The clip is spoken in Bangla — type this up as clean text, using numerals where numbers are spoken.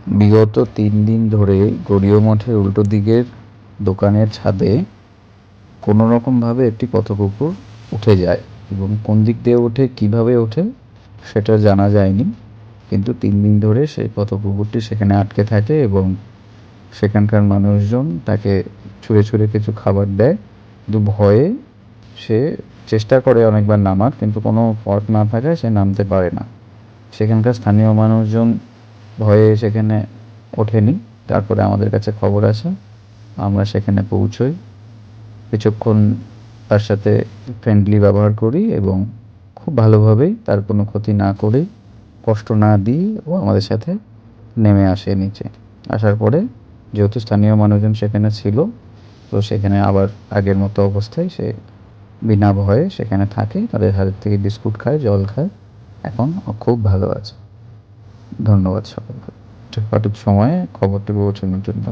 বিগত 3 দিন ধরে গড়িয়া মঠের উল্টো দিকের দোকানের ছাদে কোনো রকমভাবে একটি পথ কুকুর উঠে যায় এবং কোন দিক দিয়ে ওঠে, কিভাবে ওঠে সেটা জানা যায়নি। কিন্তু 3 দিন ধরে সেই পথ কুকুরটি সেখানে আটকে থাকে এবং সেখানকার মানুষজন তাকে ছুঁড়ে ছুঁড়ে কিছু খাবার দেয়, কিন্তু ভয়ে সে চেষ্টা করে অনেকবার নামার, কিন্তু কোনো পথ না থাকায় সে নামতে পারে না। সেখানকার স্থানীয় মানুষজন ভয়ে সেখানে ওঠেনি। তারপরে আমাদের কাছে খবর আসে, আমরা সেখানে পৌঁছই, কিছুক্ষণ তার সাথে ফ্রেন্ডলি ব্যবহার করি এবং খুব ভালোভাবেই তার কোনো ক্ষতি না করেই, কষ্ট না দিই ও আমাদের সাথে নেমে আসে নিচে। আসার পরে যেহেতু স্থানীয় মানুষজন সেখানে ছিল, তো সেখানে আবার আগের মতো অবস্থায় সে বিনা ভয়ে সেখানে থাকে, তাদের হাতের থেকে বিস্কুট খায়, জল খায়। এখন ও খুব ভালো আছে। ধন্যবাদ সকলকে সঠিক সময়ে খবরটি পৌঁছানোর জন্য।